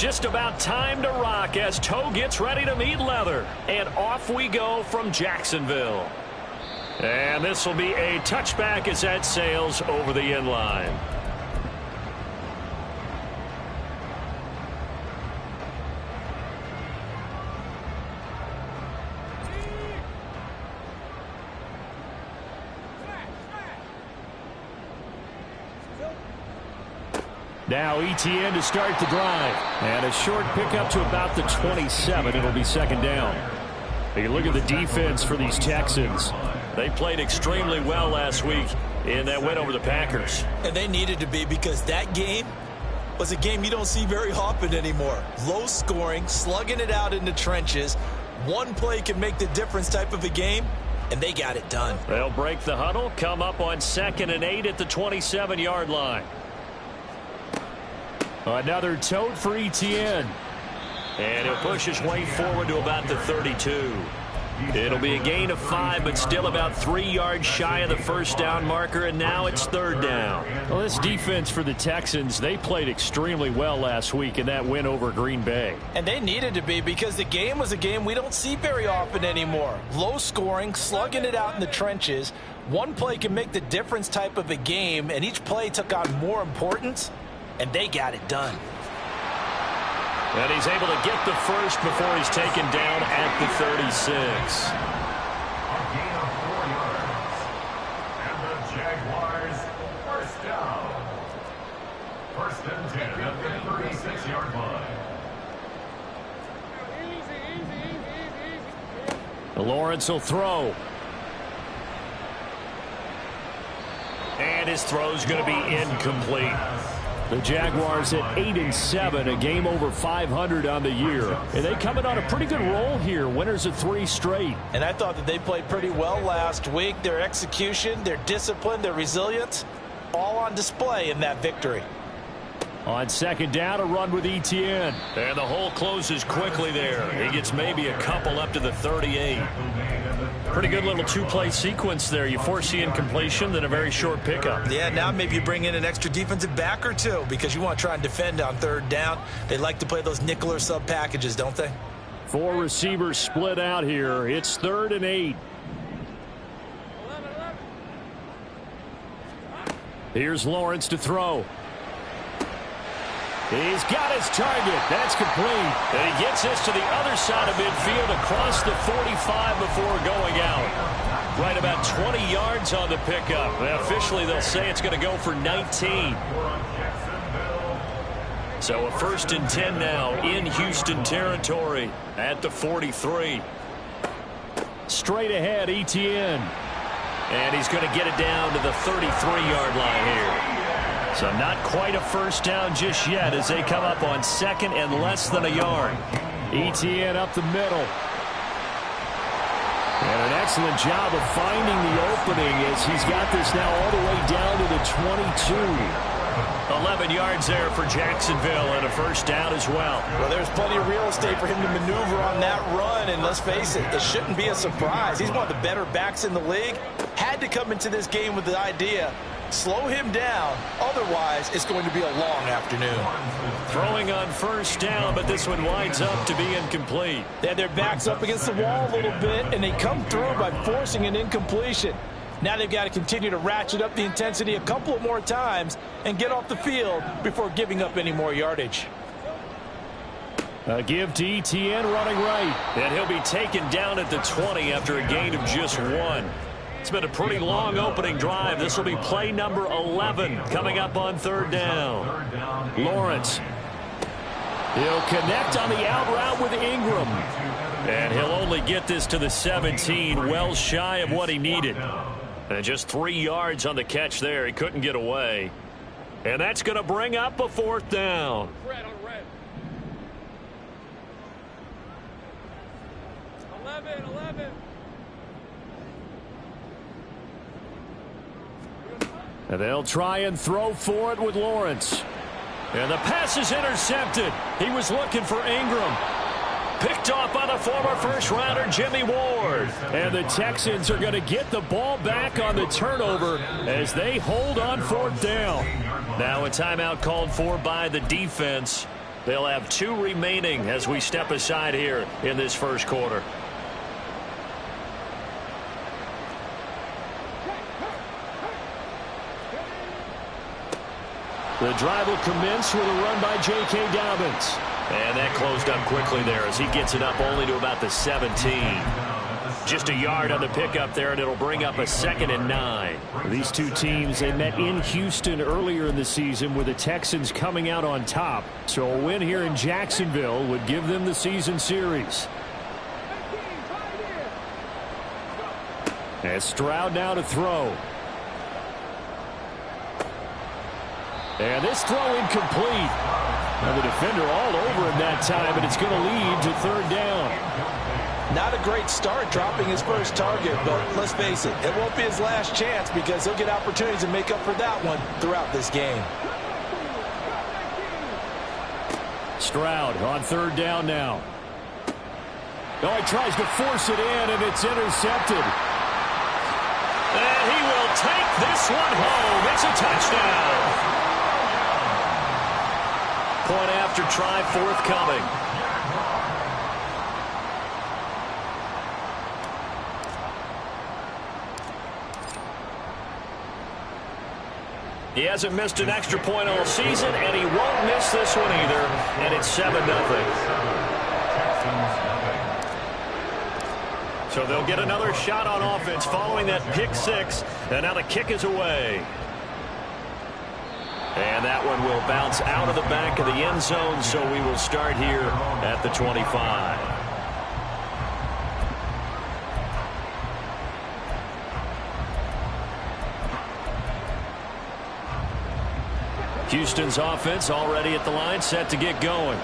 just about time to rock as toe gets ready to meet leather. And off we go from Jacksonville. And this will be a touchback as that sails over the end line. Now ETN to start the drive. And a short pickup to about the 27. It'll be second down. You look at the defense for these Texans. They played extremely well last week in that win over the Packers. And they needed to be, because that game was a game you don't see very often anymore. Low scoring, slugging it out in the trenches. One play can make the difference type of a game, and they got it done. They'll break the huddle, come up on 2nd and 8 at the 27-yard line. Another tote for ETN. And he'll push his way forward to about the 32. It'll be a gain of 5, but still about 3 yards shy of the first down marker, and now it's 3rd down. Well, this defense for the Texans, they played extremely well last week in that win over Green Bay. And they needed to be, because the game was a game we don't see very often anymore. Low scoring, slugging it out in the trenches. One play can make the difference type of a game, and each play took on more importance, and they got it done. And he's able to get the first before he's taken down at the 36. A gain of 4 yards. And the Jaguars, first down. 1st and 10 at the 36-yard line. Lawrence will throw. And his throw's going to be incomplete. The Jaguars at 8-7, a game over 500 on the year. And they coming on a pretty good roll here, winners of 3 straight. And I thought that they played pretty well last week. Their execution, their discipline, their resilience, all on display in that victory. On 2nd down, a run with ETN. And the hole closes quickly there. He gets maybe a couple up to the 38. Pretty good little 2-play sequence there. You force the incompletion, then a very short pickup. Yeah, now maybe you bring in an extra defensive back or two, because you want to try and defend on 3rd down. They like to play those nickel or sub packages, don't they? 4 receivers split out here. It's 3rd and 8. Here's Lawrence to throw. He's got his target. That's complete. And he gets this to the other side of midfield across the 45 before going out. Right about 20 yards on the pickup. And officially, they'll say it's going to go for 19. So a 1st and 10 now in Houston territory at the 43. Straight ahead, ETN. And he's going to get it down to the 33-yard line here. So not quite a first down just yet as they come up on 2nd and less than a yard. ETN up the middle. And an excellent job of finding the opening as he's got this now all the way down to the 22. 11 yards there for Jacksonville and a first down as well. Well, there's plenty of real estate for him to maneuver on that run, and let's face it, it shouldn't be a surprise. He's one of the better backs in the league. Had to come into this game with the idea, slow him down, otherwise it's going to be a long afternoon. Throwing on first down, but this one winds up to be incomplete. They had their backs up against the wall a little bit, and they come through by forcing an incompletion. Now they've got to continue to ratchet up the intensity a couple of more times and get off the field before giving up any more yardage. A give to ETN running right. And he'll be taken down at the 20 after a gain of just 1. It's been a pretty long opening drive. This will be play number 11 coming up on 3rd down. Lawrence. He'll connect on the out route with Ingram. And he'll only get this to the 17, well shy of what he needed. And just 3 yards on the catch there. He couldn't get away. And that's going to bring up a 4th down. Red on red. 11. And they'll try and throw for it with Lawrence. And the pass is intercepted. He was looking for Ingram. Picked off by the former first-rounder Jimmy Ward. And the Texans are going to get the ball back on the turnover as they hold on 4th down. Now a timeout called for by the defense. They'll have 2 remaining as we step aside here in this first quarter. The drive will commence with a run by J.K. Dobbins. And that closed up quickly there as he gets it up only to about the 17. Just a yard on the pickup there, and it'll bring up a 2nd and 9. These two teams, they met in Houston earlier in the season with the Texans coming out on top. So a win here in Jacksonville would give them the season series. And Stroud now to throw. And this throw incomplete. And the defender all over him that time, and it's going to lead to 3rd down. Not a great start dropping his first target, but let's face it, it won't be his last chance because he'll get opportunities to make up for that one throughout this game. Stroud on 3rd down now. Oh, he tries to force it in, and it's intercepted. And he will take this one home. It's a touchdown. Point after try forthcoming. He hasn't missed an extra point all season, and he won't miss this one either. And it's 7-0. So they'll get another shot on offense following that pick 6. And now the kick is away. And that one will bounce out of the back of the end zone, so we will start here at the 25. Houston's offense already at the line, set to get going.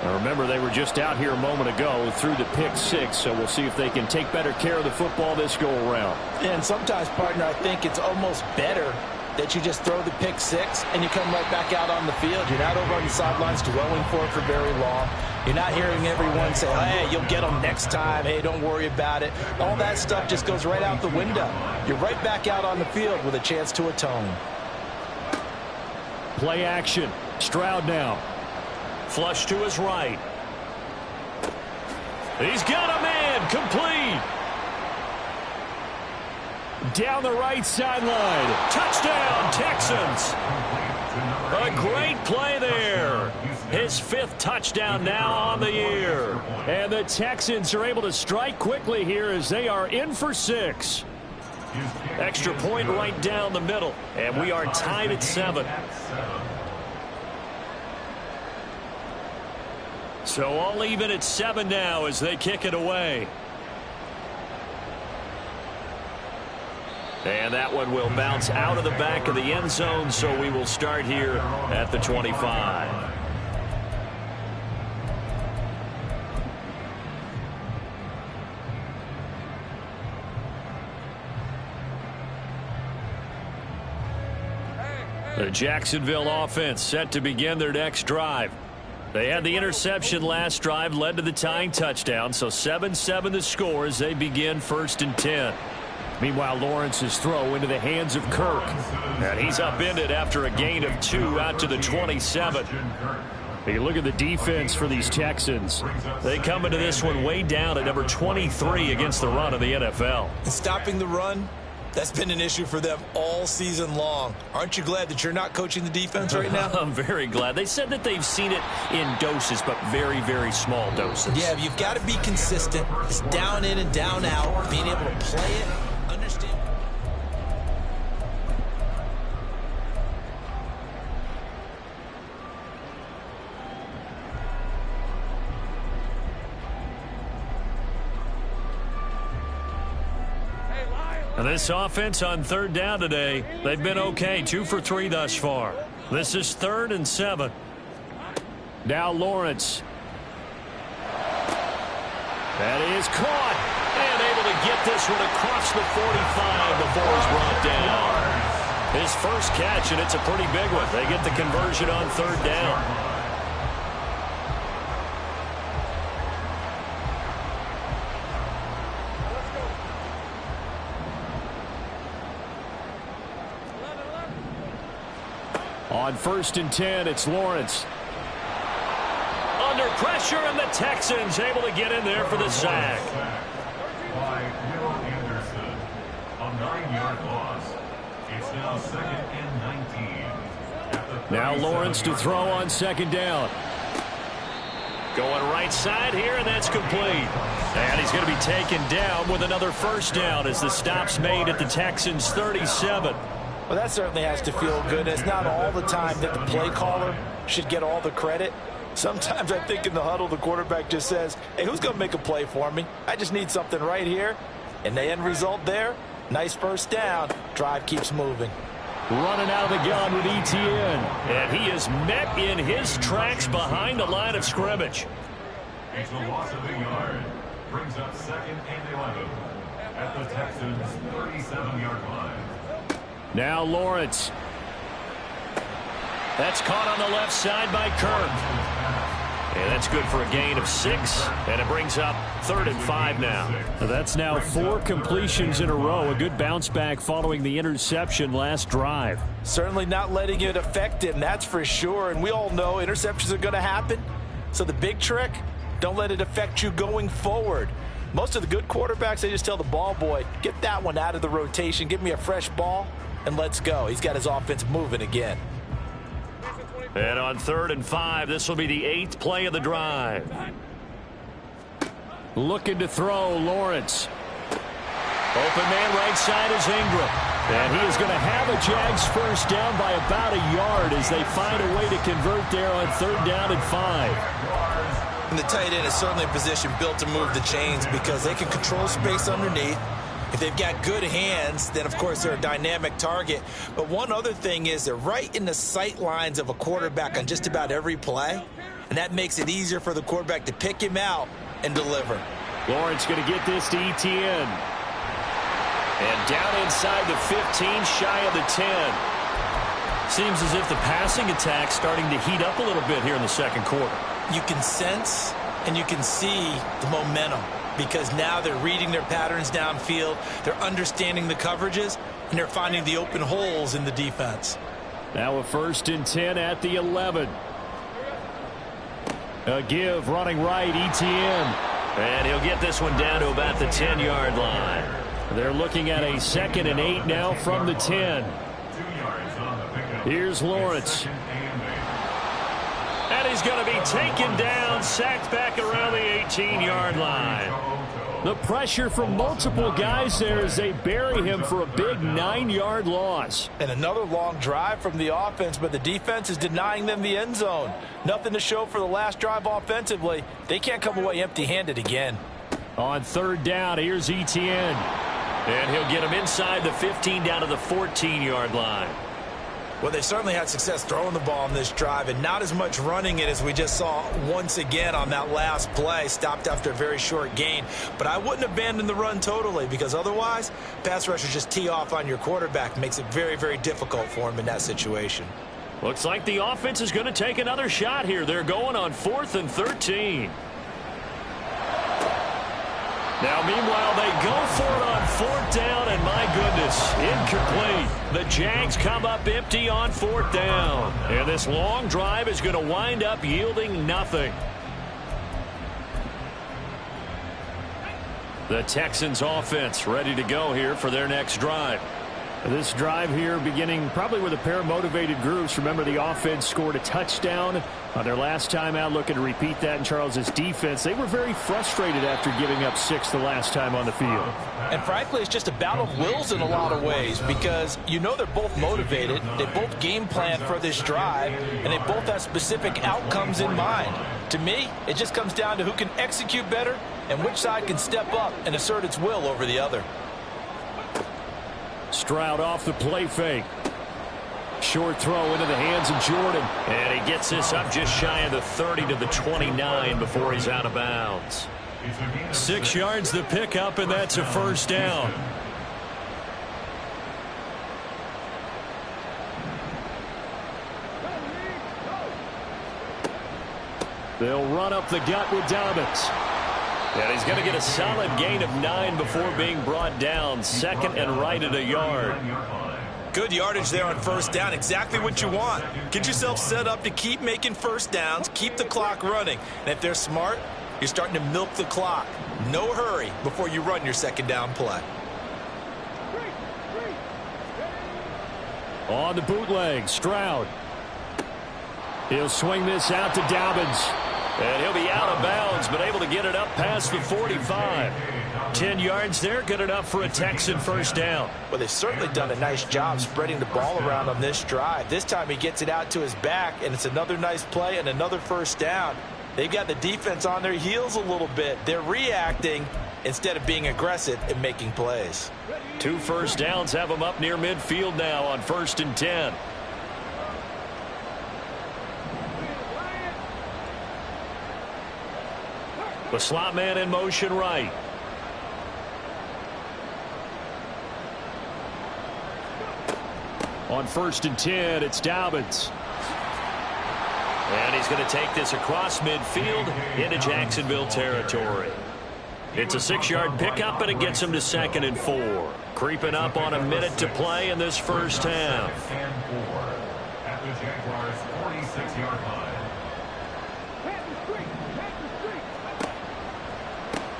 Now remember, they were just out here a moment ago through the pick 6, so we'll see if they can take better care of the football this go-around. And sometimes, partner, I think it's almost better that you just throw the pick 6 and you come right back out on the field. You're not over on the sidelines dwelling for it for very long. You're not hearing everyone say, hey, you'll get them next time. Hey, don't worry about it. All that stuff just goes right out the window. You're right back out on the field with a chance to atone. Play action. Stroud now. Flush to his right. He's got a man. Complete. Down the right sideline. Touchdown, Texans. A great play there. His 5th touchdown now on the year. And the Texans are able to strike quickly here as they are in for 6. Extra point right down the middle. And we are tied at 7. So all even at 7 now as they kick it away. And that one will bounce out of the back of the end zone, so we will start here at the 25. The Jacksonville offense set to begin their next drive. They had the interception last drive, led to the tying touchdown, so 7-7 the score as they begin 1st and 10. Meanwhile, Lawrence's throw into the hands of Kirk. And he's upended after a gain of 2 out to the 27. You look at the defense for these Texans. They come into this one way down at number 23 against the run of the NFL. Stopping the run, that's been an issue for them all season long. Aren't you glad that you're not coaching the defense right now? I'm very glad. They said that they've seen it in doses, but very, very small doses. Yeah, you've got to be consistent. It's down in and down out, being able to play it. Understand. And this offense on 3rd down today, they've been okay. 2 for 3 thus far. This is 3rd and 7. Now Lawrence. That is caught. And able to get this one across the 45 before he's brought down. His first catch, and it's a pretty big one. They get the conversion on 3rd down. On 1st and 10, it's Lawrence. pressure, and the Texans able to get in there for the sack. By Will Anderson. A 9-yard loss. It's now 2nd and 19. Now Lawrence to throw on 2nd down. Going right side here, and that's complete. And he's going to be taken down with another 1st down as the stop's made at the Texans' 37. Well, that certainly has to feel good. It's not all the time that the play caller should get all the credit. Sometimes I think in the huddle, the quarterback just says, hey, who's going to make a play for me? I just need something right here. And the end result there, nice 1st down. Drive keeps moving. Running out of the gun with Etienne. And he is met in his tracks behind the line of scrimmage. It's a loss of a yard. Brings up 2nd and 11 at the Texans' 37-yard line. Now Lawrence. That's caught on the left side by Kirk. And that's good for a gain of 6, and it brings up 3rd and 5 now. That's now 4 completions in a row. A good bounce back following the interception last drive. Certainly not letting it affect him, that's for sure. And we all know interceptions are going to happen. So the big trick, don't let it affect you going forward. Most of the good quarterbacks, they just tell the ball boy, get that one out of the rotation, give me a fresh ball, and let's go. He's got his offense moving again. And on 3rd and 5, this will be the 8th play of the drive. Looking to throw, Lawrence. Open man right side is Ingram. And he is going to have a Jags 1st down by about a yard as they find a way to convert there on 3rd down and 5. And the tight end is certainly a position built to move the chains because they can control space underneath. If they've got good hands, then, of course, they're a dynamic target. But one other thing is they're right in the sight lines of a quarterback on just about every play, and that makes it easier for the quarterback to pick him out and deliver. Lawrence going to get this to Etienne. And down inside the 15, shy of the 10. Seems as if the passing attack's starting to heat up a little bit here in the 2nd quarter. You can sense and you can see the momentum, because now they're reading their patterns downfield, they're understanding the coverages, and they're finding the open holes in the defense. Now a 1st and 10 at the 11. A give running right, Etienne. And he'll get this one down to about the 10-yard line. They're looking at a 2nd and 8 now from the 10. Here's Lawrence. And he's going to be taken down, sacked back around the 18-yard line. The pressure from multiple guys there as they bury him for a big 9-yard loss. And another long drive from the offense, but the defense is denying them the end zone. Nothing to show for the last drive offensively. They can't come away empty-handed again. On 3rd down, here's Etienne. And he'll get him inside the 15 down to the 14-yard line. Well, they certainly had success throwing the ball on this drive and not as much running it as we just saw once again on that last play. Stopped after a very short gain. But I wouldn't abandon the run totally, because otherwise, pass rushers just tee off on your quarterback. Makes it very, very difficult for him in that situation. Looks like the offense is going to take another shot here. They're going on 4th and 13. Now, meanwhile, they go for it on 4th down, and my goodness, incomplete. The Jags come up empty on 4th down. And this long drive is going to wind up yielding nothing. The Texans offense ready to go here for their next drive. This drive here beginning probably with a pair of motivated groups. Remember, the offense scored a touchdown on their last time out, looking to repeat that in Charles's defense. They were very frustrated after giving up 6 the last time on the field. And frankly, it's just a battle of wills in a lot of ways, because you know they're both motivated, they both game plan for this drive, and they both have specific outcomes in mind. To me, it just comes down to who can execute better and which side can step up and assert its will over the other. Stroud off the play fake. Short throw into the hands of Jordan. And he gets this up just shy of the 30 to the 29 before he's out of bounds. 6 yards the pickup, and that's a 1st down. They'll run up the gut with Dobbins. And he's going to get a solid gain of 9 before being brought down. 2nd and right at a yard. Good yardage there on first down. Exactly what you want. Get yourself set up to keep making first downs, keep the clock running. And if they're smart, you're starting to milk the clock. No hurry before you run your second down play. On the bootleg, Stroud. He'll swing this out to Dobbins. And he'll be out of bounds, but able to get it up past the 45. 10 yards there, good enough for a Texan first down. Well, they've certainly done a nice job spreading the ball around on this drive. This time he gets it out to his back, and it's another nice play and another first down. They've got the defense on their heels a little bit. They're reacting instead of being aggressive and making plays. 2 first downs have them up near midfield now on 1st and 10. The slot man in motion right. On 1st and 10, it's Dobbins. And he's going to take this across midfield into Jacksonville territory. It's a 6-yard pickup, and it gets him to 2nd and 4. Creeping up on a minute to play in this first half. And 4 at the Jaguars' 46-yard line.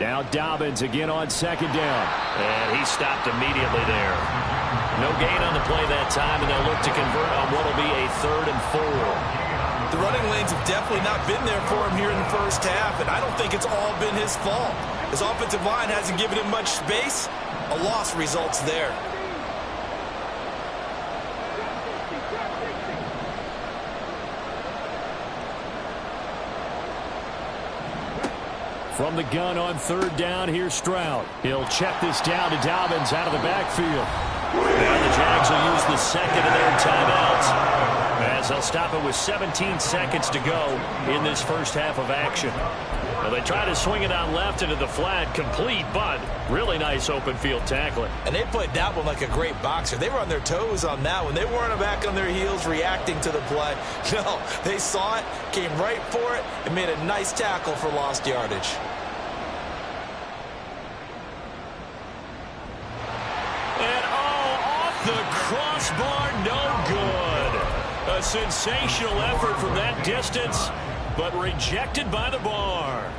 Now Dobbins again on 2nd down. And he stopped immediately there. No gain on the play that time, and they'll look to convert on what will be a 3rd and 4. The running lanes have definitely not been there for him here in the first half, and I don't think it's all been his fault. His offensive line hasn't given him much space. A loss results there. From the gun on 3rd down, here's Stroud. He'll check this down to Dobbins out of the backfield. Now the Jags will use the second of their timeouts, as they'll stop it with 17 seconds to go in this first half of action. Well, they try to swing it out left into the flat, complete, but really nice open field tackling. And they played that one like a great boxer. They were on their toes on that one. They weren't back on their heels reacting to the play. No, they saw it, came right for it, and made a nice tackle for lost yardage. And off the crossbar, no good. A sensational effort from that distance, but rejected by the bar.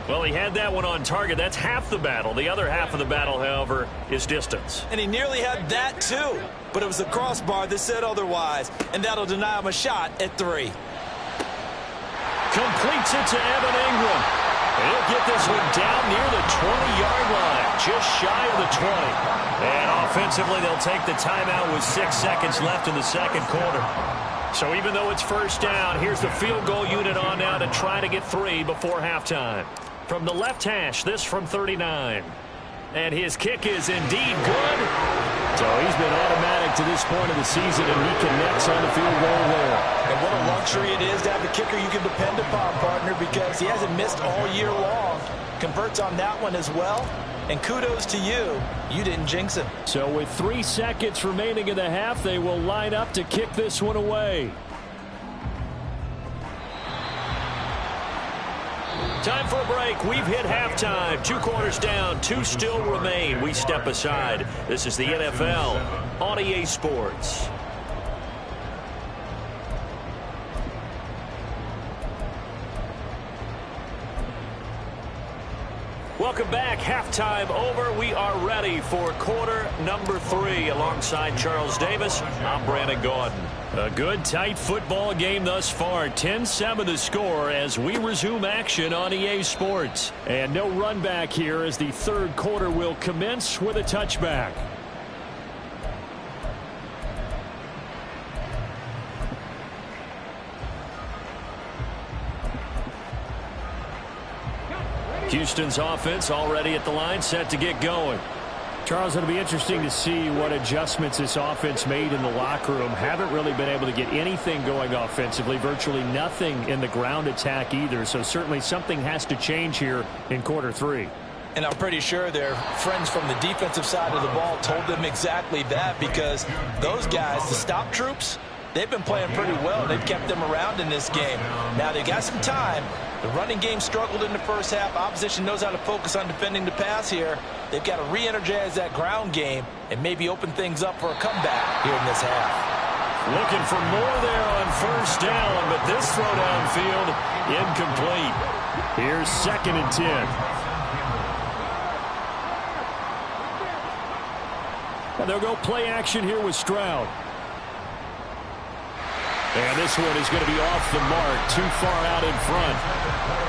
Well, he had that one on target. That's half the battle. The other half of the battle, however, is distance. And he nearly had that, too. But it was the crossbar that said otherwise, and that'll deny him a shot at 3. Completes it to Evan Ingram. He'll get this one down near the 20-yard line, just shy of the 20. And offensively, they'll take the timeout with 6 seconds left in the second quarter. So even though it's first down, here's the field goal unit on now to try to get 3 before halftime. From the left hash, this from 39. And his kick is indeed good. So he's been automatic to this point of the season, and he connects on the field goal there. And what a luxury it is to have a kicker you can depend upon, partner, because he hasn't missed all year long. Converts on that one as well. And kudos to you. You didn't jinx him. So with 3 seconds remaining in the half, they will line up to kick this one away. Time for a break. We've hit halftime. 2 quarters down. 2 still remain. We step aside. This is the NFL on EA Sports. Welcome back. Halftime over. We are ready for quarter number 3. Alongside Charles Davis, I'm Brandon Gaudin. A good, tight football game thus far. 10-7 the score as we resume action on EA Sports. And no run back here as the third quarter will commence with a touchback. Houston's offense already at the line, set to get going. Charles, it'll be interesting to see what adjustments this offense made in the locker room. Haven't really been able to get anything going offensively, virtually nothing in the ground attack either. So certainly something has to change here in quarter 3. And I'm pretty sure their friends from the defensive side of the ball told them exactly that, because those guys, the stop troops, they've been playing pretty well. They've kept them around in this game. Now they've got some time. The running game struggled in the first half. Opposition knows how to focus on defending the pass here. They've got to re-energize that ground game and maybe open things up for a comeback here in this half. Looking for more there on first down, but this throw downfield incomplete. Here's 2nd and 10. And they'll go play action here with Stroud. And this one is going to be off the mark, too far out in front.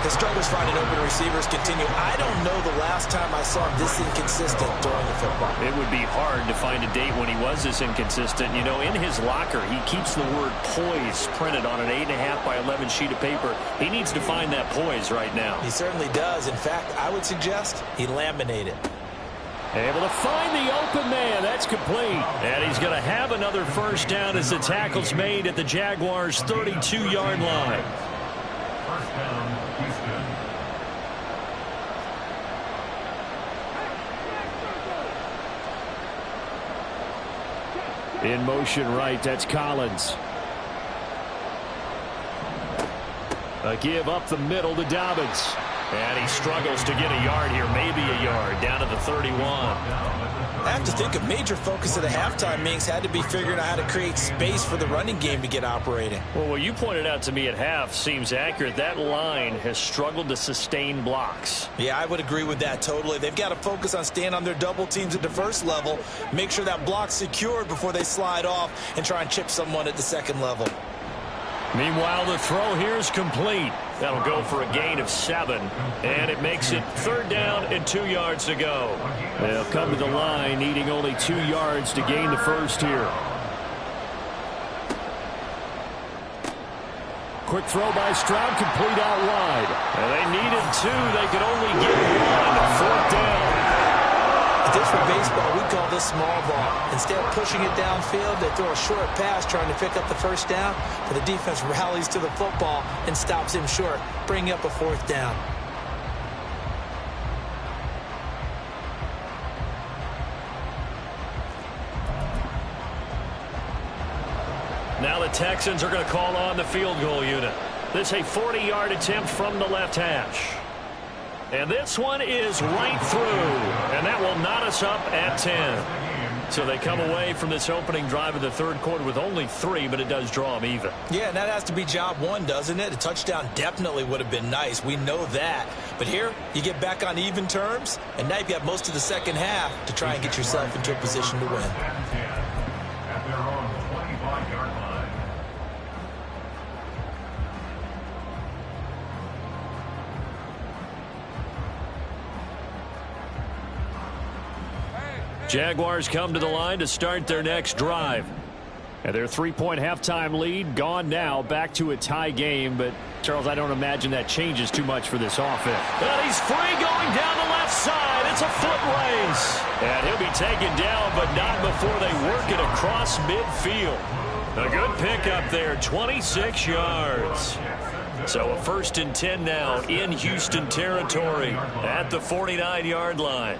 The struggles finding open receivers continue. I don't know the last time I saw him this inconsistent during the football. It would be hard to find a date when he was this inconsistent. You know, in his locker, he keeps the word poise printed on an 8.5 by 11 sheet of paper. He needs to find that poise right now. He certainly does. In fact, I would suggest he laminate it. Able to find the open man. That's complete. And he's going to have another first down as the tackle's made at the Jaguars' 32-yard line. First down, Houston. In motion right, that's Collins. A give up the middle to Dobbins. And he struggles to get a yard here, maybe a yard, down to the 31. I have to think a major focus of the halftime meetings had to be figuring out how to create space for the running game to get operating. Well, what you pointed out to me at half seems accurate. That line has struggled to sustain blocks. Yeah, I would agree with that totally. They've got to focus on staying on their double teams at the first level, make sure that block's secured before they slide off and try and chip someone at the second level. Meanwhile, the throw here is complete. That'll go for a gain of 7, and it makes it 3rd down and 2 yards to go. They'll come to the line, needing only 2 yards to gain the first here. Quick throw by Stroud, complete out wide. And they needed 2. They could only get 1. 4th down. If this were baseball, we'd call this small ball. Instead of pushing it downfield, they throw a short pass trying to pick up the first down, but the defense rallies to the football and stops him short, bringing up a 4th down. Now the Texans are going to call on the field goal unit. This is a 40-yard attempt from the left hash. And this one is right through, and that will knot us up at 10. So they come away from this opening drive of the 3rd quarter with only 3, but it does draw them even. Yeah, and that has to be job 1, doesn't it? A touchdown definitely would have been nice. We know that. But here, you get back on even terms, and now you've got most of the second half to try and get yourself into a position to win. At their own 25-yard line. Jaguars come to the line to start their next drive. And their 3-point halftime lead gone now, back to a tie game. But, Charles, I don't imagine that changes too much for this offense. And he's free going down the left side. It's a foot race. And he'll be taken down, but not before they work it across midfield. A good pickup there, 26 yards. So a 1st and 10 now in Houston territory at the 49-yard line.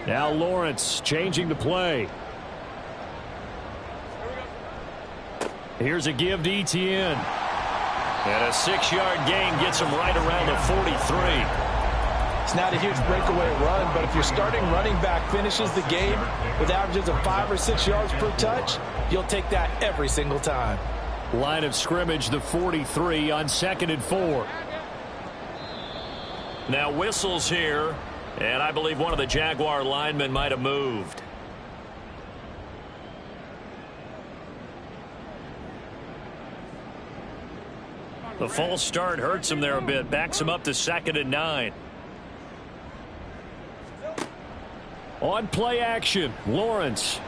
Now Lawrence changing the play. Here's a give to Etienne. And a 6-yard gain gets him right around the 43. It's not a huge breakaway run, but if your starting running back finishes the game with averages of 5 or 6 yards per touch, you'll take that every single time. Line of scrimmage, the 43 on 2nd and 4. Now whistles here. And I believe one of the Jaguar linemen might have moved. The false start hurts him there a bit. Backs him up to 2nd and 9. On play action, Lawrence.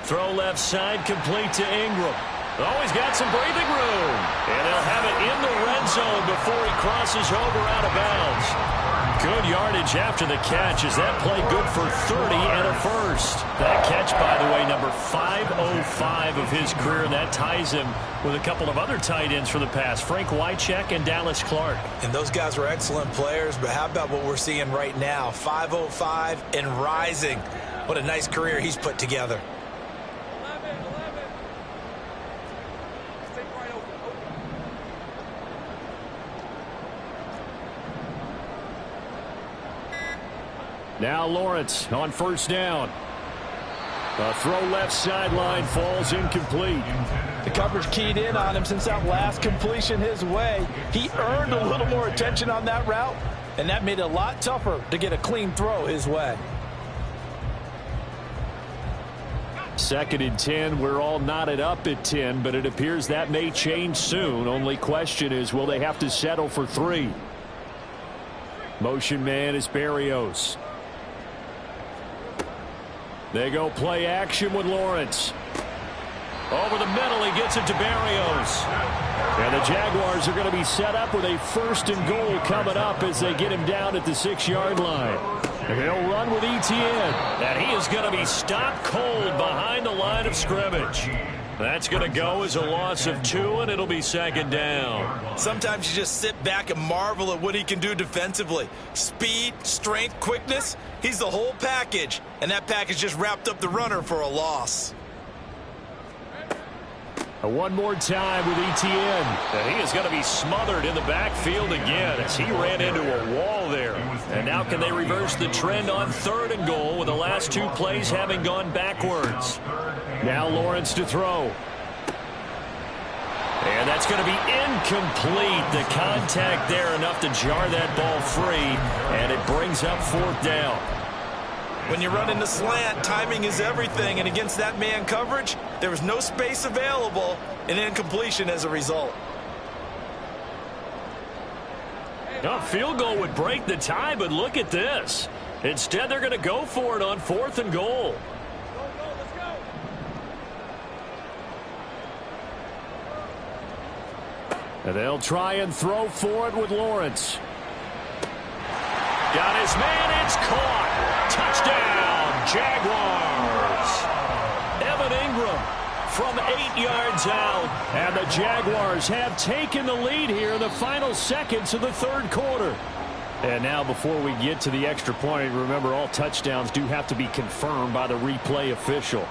Throw left side, complete to Ingram. Oh, he's got some breathing room. And they'll have it in the red zone before he crosses over out of bounds. Good yardage after the catch. Is that play good for 30 and a first? That catch, by the way, number 505 of his career. That ties him with a couple of other tight ends for the past, Frank Wycheck and Dallas Clark. And those guys were excellent players, but how about what we're seeing right now? 505 and rising. What a nice career he's put together. Now Lawrence on first down. A throw left sideline falls incomplete. The coverage keyed in on him since that last completion his way. He earned a little more attention on that route, and that made it a lot tougher to get a clean throw his way. 2nd and 10. We're all knotted up at 10, but it appears that may change soon. Only question is, will they have to settle for 3? Motion man is Berrios. They go play action with Lawrence. Over the middle, he gets it to Berrios. And the Jaguars are going to be set up with a 1st and goal coming up as they get him down at the 6-yard line. And they'll run with Etienne. And he is going to be stopped cold behind the line of scrimmage. That's going to go as a loss of 2, and it'll be 2nd down. Sometimes you just sit back and marvel at what he can do defensively. Speed, strength, quickness. He's the whole package. And that package just wrapped up the runner for a loss. One more time with Etienne. And he is going to be smothered in the backfield again as he ran into a wall there. And now can they reverse the trend on 3rd and goal with the last 2 plays having gone backwards? Now Lawrence to throw. And that's going to be incomplete. The contact there enough to jar that ball free. And it brings up 4th down. When you run into slant, timing is everything. And against that man coverage, there was no space available, and incompletion as a result. A field goal would break the tie, but look at this. Instead, they're going to go for it on 4th and goal. And they'll try and throw for it with Lawrence. Got his man, it's caught. Touchdown, Jaguars. Evan Ingram from 8 yards out. And the Jaguars have taken the lead here in the final seconds of the 3rd quarter. And now before we get to the extra point, remember all touchdowns do have to be confirmed by the replay official.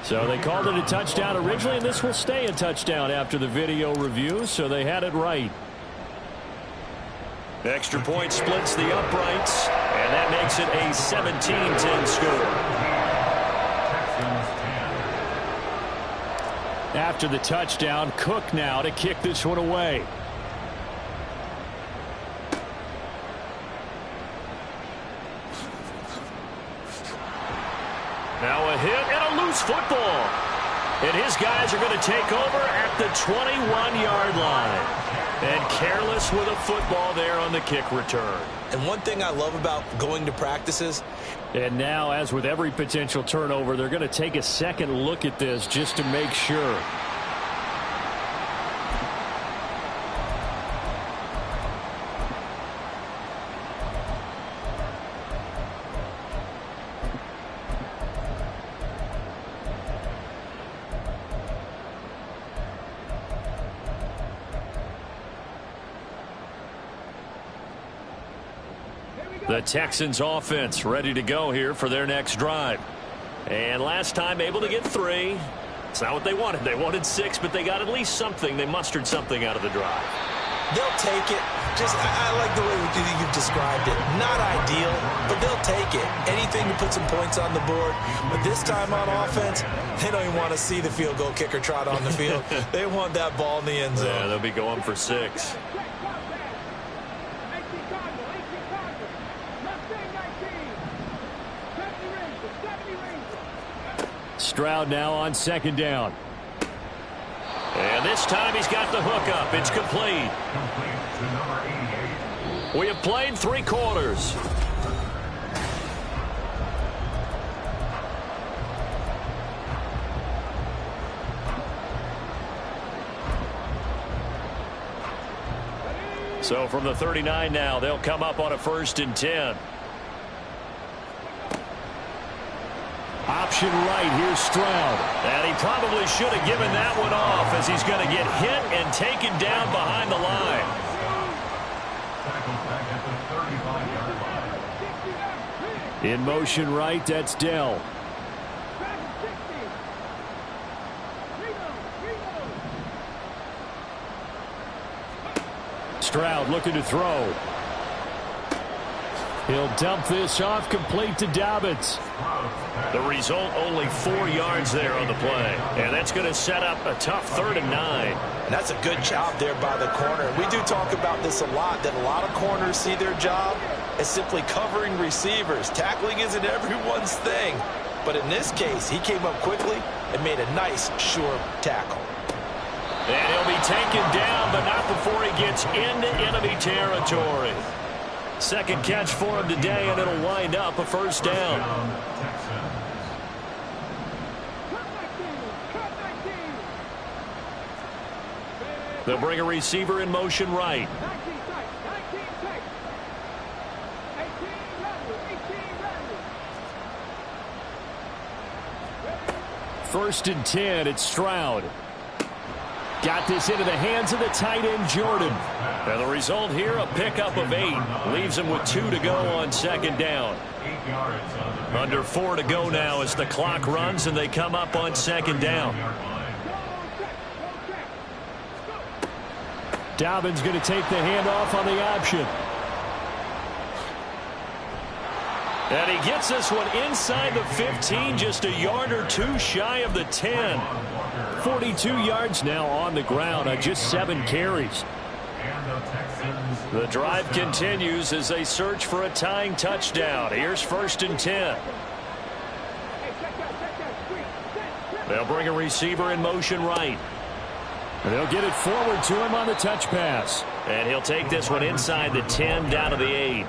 So they called it a touchdown originally, and this will stay a touchdown after the video review, so they had it right. Extra point splits the uprights, and that makes it a 17-10 score. After the touchdown, Cook now to kick this one away. Now a hit and a loose football. And his guys are going to take over at the 21-yard line. And careless with a football there on the kick return. And one thing I love about going to practices. And now, as with every potential turnover, they're going to take a second look at this just to make sure. The Texans offense ready to go here for their next drive. And last time able to get 3. It's not what they wanted. They wanted 6, but they got at least something. They mustered something out of the drive. They'll take it. I like the way you've described it. Not ideal, but they'll take it. Anything to put some points on the board. But this time on offense, they don't even want to see the field goal kicker trot on the field. They want that ball in the end zone. Yeah, they'll be going for 6. Stroud now on 2nd down. And this time he's got the hook up. It's complete. We have played 3 quarters. So from the 39 now, they'll come up on a 1st and 10. Option right, here's Stroud. And he probably should have given that one off as he's going to get hit and taken down behind the line. In motion right, that's Dell. Stroud looking to throw. He'll dump this off, complete to Dobbins. The result, only 4 yards there on the play. And that's going to set up a tough 3rd and 9. And that's a good job there by the corner. We do talk about this a lot, that a lot of corners see their job as simply covering receivers. Tackling isn't everyone's thing. But in this case, he came up quickly and made a nice, sure tackle. And he'll be taken down, but not before he gets into enemy territory. Second catch for him today, and it'll wind up a 1st down. They'll bring a receiver in motion right. First and 10, it's Stroud. Got this into the hands of the tight end, Jordan. And the result here, a pickup of 8. Leaves him with 2 to go on 2nd down. Under 4 to go now as the clock runs and they come up on 2nd down. Dobbins going to take the handoff on the option. And he gets this one inside the 15, just a yard or 2 shy of the 10. 42 yards now on the ground on just 7 carries. The drive continues as they search for a tying touchdown. Here's 1st and 10. They'll bring a receiver in motion right. And they'll get it forward to him on the touch pass. And he'll take this one inside the 10 down to the 8.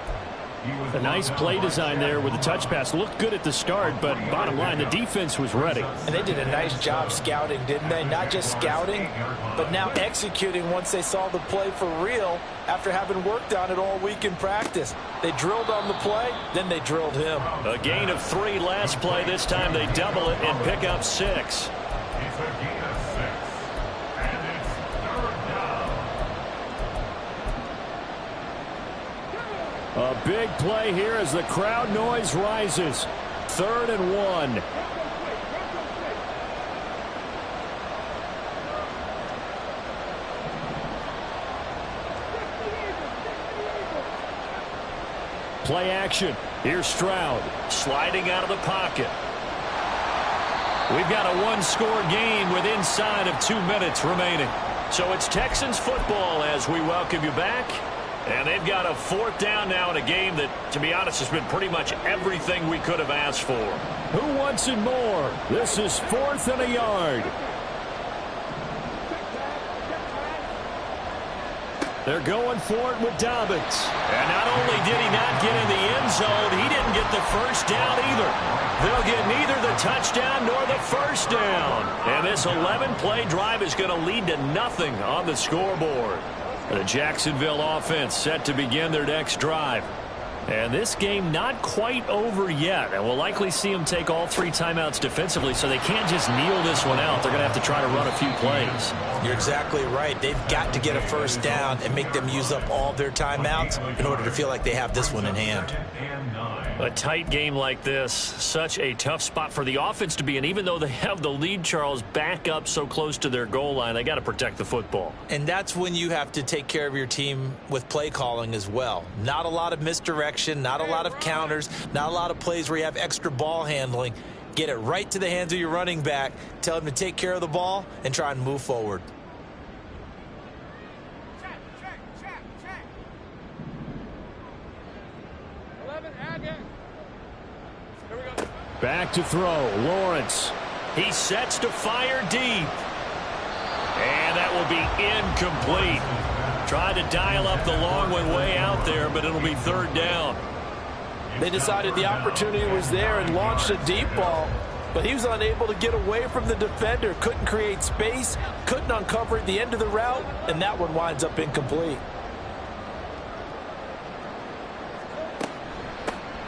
A nice play design there with the touch pass. Looked good at the start, but bottom line, the defense was ready. And they did a nice job scouting, didn't they? Not just scouting, but now executing once they saw the play for real after having worked on it all week in practice. They drilled on the play, then they drilled him. A gain of 3 last play. This time they double it and pick up 6. It's a gain of 6. And it's 3rd down. A big play here as the crowd noise rises. 3rd and 1. Play action. Here's Stroud. Sliding out of the pocket. We've got a 1-score game with inside of 2 minutes remaining. So it's Texans football as we welcome you back. And they've got a 4th down now in a game that, to be honest, has been pretty much everything we could have asked for. Who wants it more? This is 4th and a yard. They're going for it with Dobbins. And not only did he not get in the end zone, he didn't get the 1st down either. They'll get neither the touchdown nor the 1st down. And this 11-play drive is going to lead to nothing on the scoreboard. The Jacksonville offense set to begin their next drive. And this game not quite over yet. And we'll likely see them take all 3 timeouts defensively, so they can't just kneel this one out. They're going to have to try to run a few plays. You're exactly right. They've got to get a 1st down and make them use up all their timeouts in order to feel like they have this one in hand. A tight game like this, such a tough spot for the offense to be in. Even though they have the lead, Charles, back up so close to their goal line, they got to protect the football. And that's when you have to take care of your team with play calling as well. Not a lot of misdirection, not a lot of counters, not a lot of plays where you have extra ball handling. Get it right to the hands of your running back, tell him to take care of the ball, and try and move forward. Back to throw. Lawrence. He sets to fire deep. And that will be incomplete. Tried to dial up the long one way out there, but it'll be 3rd down. They decided the opportunity was there and launched a deep ball, but he was unable to get away from the defender. Couldn't create space, couldn't uncover at the end of the route, and that one winds up incomplete.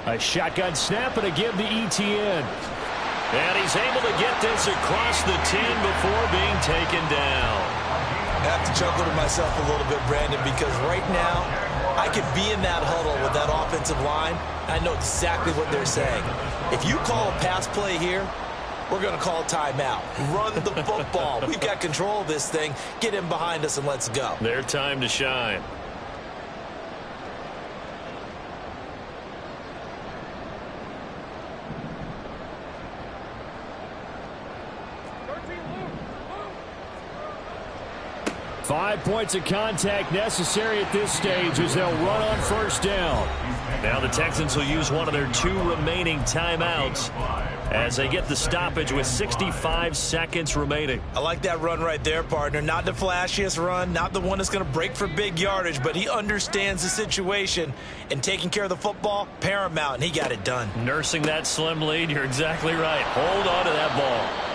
A shotgun snap and a give to ETN. And he's able to get this across the 10 before being taken down. I have to chuckle to myself a little bit, Brandon, because right now I could be in that huddle with that offensive line. I know exactly what they're saying. If you call a pass play here, we're going to call a timeout. Run the football. We've got control of this thing. Get him behind us and let's go. Their time to shine. 5 points of contact necessary at this stage as they'll run on first down. Now the Texans will use one of their 2 remaining timeouts as they get the stoppage with 65 seconds remaining. I like that run right there, partner. Not the flashiest run, not the one that's going to break for big yardage, but he understands the situation, and taking care of the football, paramount, and he got it done. Nursing that slim lead, you're exactly right. Hold on to that ball.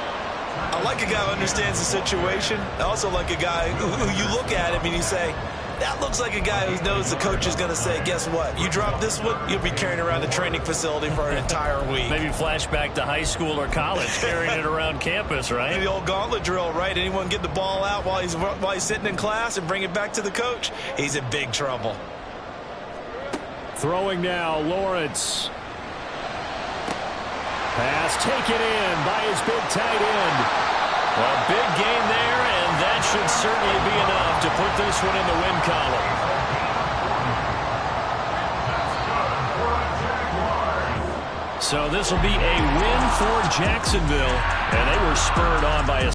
I like a guy who understands the situation. I also like a guy who you look at him and you say, that looks like a guy who knows the coach is going to say, guess what? You drop this one, you'll be carrying around the training facility for an entire week. Maybe flashback to high school or college, carrying it around campus, right? The old gauntlet drill, right? Anyone get the ball out while he's sitting in class and bring it back to the coach? He's in big trouble. Throwing now, Lawrence. Pass taken in by his big tight end. Well, big gain there, and that should certainly be enough to put this one in the win column. So this will be a win for Jacksonville, and they were spurred on by a